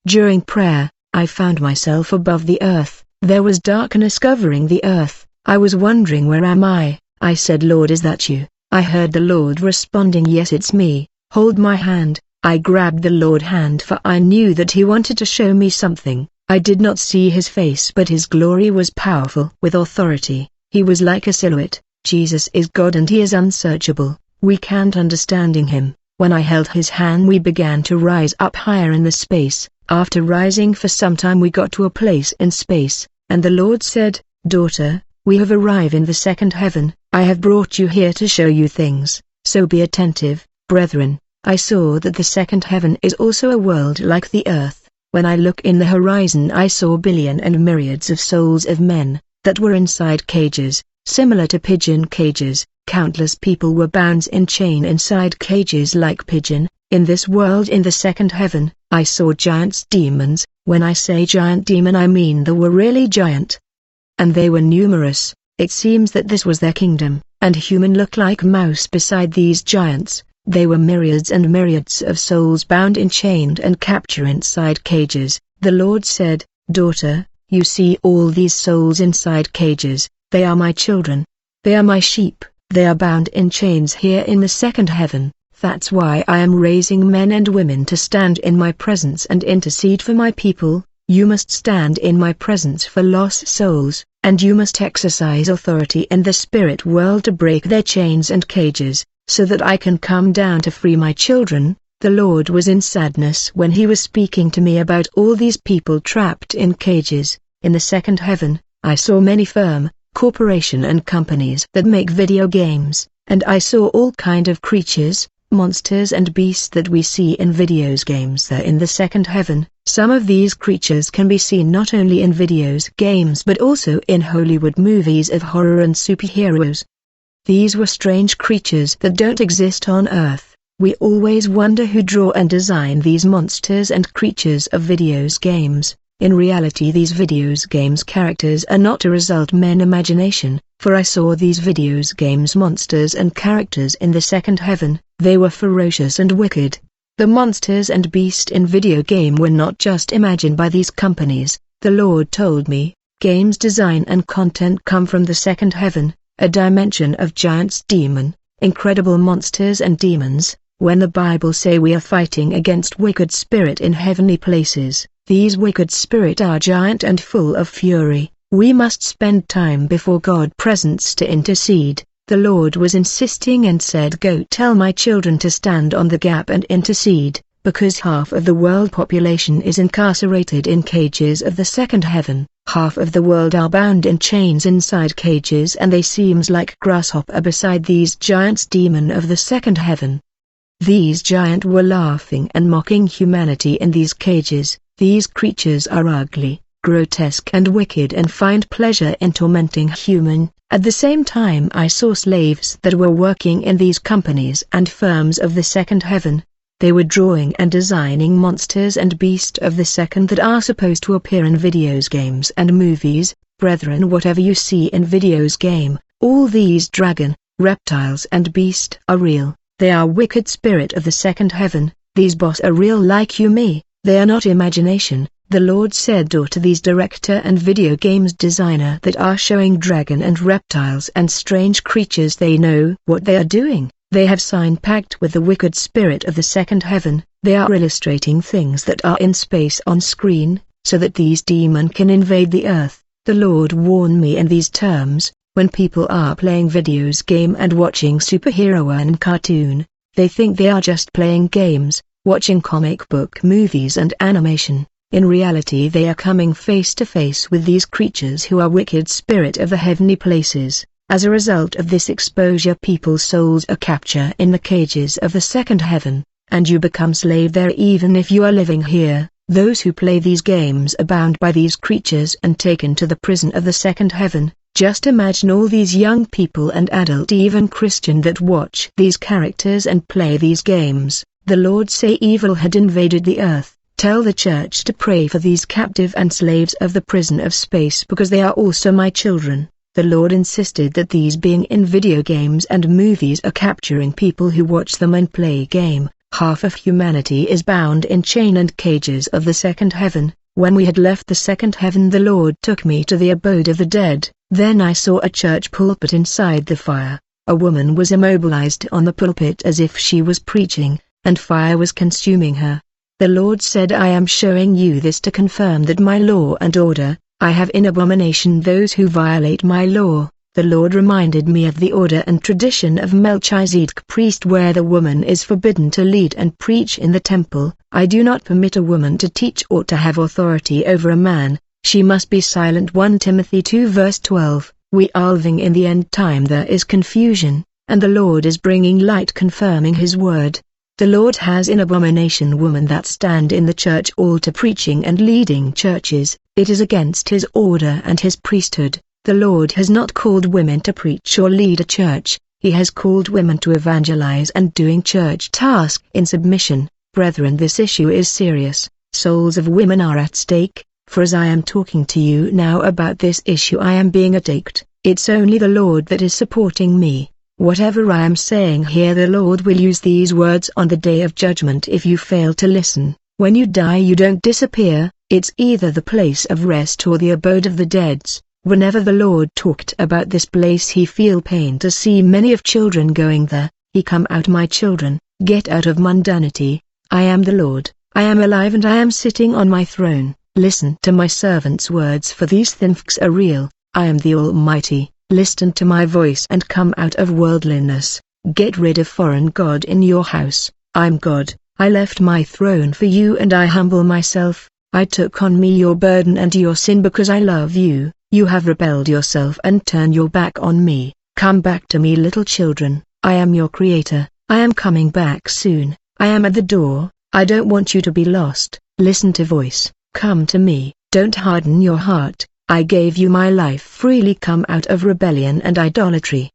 During prayer, I found myself above the earth. There was darkness covering the earth. I was wondering, where am I? I said, Lord, is that you? I heard the Lord responding, yes, it's me. Hold my hand. I grabbed the Lord's hand, for I knew that he wanted to show me something. I did not see his face, but his glory was powerful with authority. He was like a silhouette. Jesus is God and he is unsearchable. We can't understanding him. When I held his hand, we began to rise up higher in the space. After rising for some time, we got to a place in space, and the Lord said, Daughter, we have arrived in the second heaven. I have brought you here to show you things, so be attentive, brethren. I saw that the second heaven is also a world like the earth. When I look in the horizon, I saw billions and myriads of souls of men, that were inside cages, similar to pigeon cages. Countless people were bound in chain inside cages like pigeon. In this world, in the second heaven, I saw giants, demons. When I say giant demon, I mean they were really giant. And they were numerous. It seems that this was their kingdom, and human looked like mouse beside these giants. They were myriads and myriads of souls bound and chained and captured inside cages. The Lord said, Daughter, you see all these souls inside cages. They are my children. They are my sheep. They are bound in chains here in the second heaven. That's why I am raising men and women to stand in my presence and intercede for my people. You must stand in my presence for lost souls, and you must exercise authority in the spirit world to break their chains and cages, so that I can come down to free my children. The Lord was in sadness when he was speaking to me about all these people trapped in cages. In the second heaven, I saw many firm, corporation and companies that make video games, and I saw all kind of creatures, monsters and beasts that we see in videos games there in the second heaven. Some of these creatures can be seen not only in videos games but also in Hollywood movies of horror and superheroes. These were strange creatures that don't exist on Earth. We always wonder who drew and designed these monsters and creatures of videos games. In reality, these videos games characters are not a result of men's imagination, for I saw these videos games monsters and characters in the second heaven. They were ferocious and wicked. The monsters and beasts in video game were not just imagined by these companies. The Lord told me, games design and content come from the second heaven, a dimension of giants, demon, incredible monsters and demons. When the Bible say we are fighting against wicked spirit in heavenly places, these wicked spirit are giant and full of fury. We must spend time before God's presence to intercede. The Lord was insisting and said, Go tell my children to stand on the gap and intercede, because half of the world population is incarcerated in cages of the second heaven. Half of the world are bound in chains inside cages, and they seems like grasshopper beside these giants, demon of the second heaven. These giants were laughing and mocking humanity in these cages. These creatures are ugly, grotesque and wicked and find pleasure in tormenting human. At the same time, I saw slaves that were working in these companies and firms of the second heaven. They were drawing and designing monsters and beasts of the second that are supposed to appear in videos games and movies. Brethren, whatever you see in videos game, all these dragon, reptiles and beasts are real. They are wicked spirit of the second heaven. These boss are real like you me. They are not imagination. The Lord said, to these director and video games designer that are showing dragon and reptiles and strange creatures, they know what they are doing. They have signed pact with the wicked spirit of the second heaven. They are illustrating things that are in space on screen, so that these demons can invade the earth. The Lord warned me in these terms, when people are playing videos game and watching superhero and cartoon, they think they are just playing games, watching comic book movies and animation. In reality, they are coming face to face with these creatures who are wicked spirit of the heavenly places. As a result of this exposure, people's souls are captured in the cages of the second heaven, and you become slave there even if you are living here. Those who play these games are bound by these creatures and taken to the prison of the second heaven. Just imagine all these young people and adult, even Christian, that watch these characters and play these games. The Lord say evil had invaded the earth. Tell the church to pray for these captive and slaves of the prison of space, because they are also my children. The Lord insisted that these being in video games and movies are capturing people who watch them and play game. Half of humanity is bound in chain and cages of the second heaven. When we had left the second heaven, the Lord took me to the abode of the dead. Then I saw a church pulpit inside the fire. A woman was immobilized on the pulpit as if she was preaching, and fire was consuming her. The Lord said, I am showing you this to confirm that my law and order, I have in abomination those who violate my law. The Lord reminded me of the order and tradition of Melchizedek priest, where the woman is forbidden to lead and preach in the temple. I do not permit a woman to teach or to have authority over a man. She must be silent. 1 Timothy 2 verse 12. We are living in the end time. There is confusion, and the Lord is bringing light, confirming his word. The Lord has in abomination women that stand in the church altar preaching and leading churches. It is against his order and his priesthood. The Lord has not called women to preach or lead a church. He has called women to evangelize and doing church tasks in submission. Brethren, this issue is serious. Souls of women are at stake. For as I am talking to you now about this issue, I am being attacked. It's only the Lord that is supporting me. Whatever I am saying here, the Lord will use these words on the day of judgment if you fail to listen. When you die, you don't disappear. It's either the place of rest or the abode of the dead. Whenever the Lord talked about this place, he feel pain to see many of children going there. He come out, my children, get out of mundanity. I am the Lord. I am alive and I am sitting on my throne. Listen to my servant's words, for these things are real. I am the Almighty. Listen to my voice and come out of worldliness. Get rid of foreign god in your house. I'm God. I left my throne for you and I humble myself. I took on me your burden and your sin because I love you. You have rebelled yourself and turned your back on me. Come back to me, little children. I am your creator. I am coming back soon. I am at the door. I don't want you to be lost. Listen to voice. Come to me. Don't harden your heart. I gave you my life freely. Come out of rebellion and idolatry.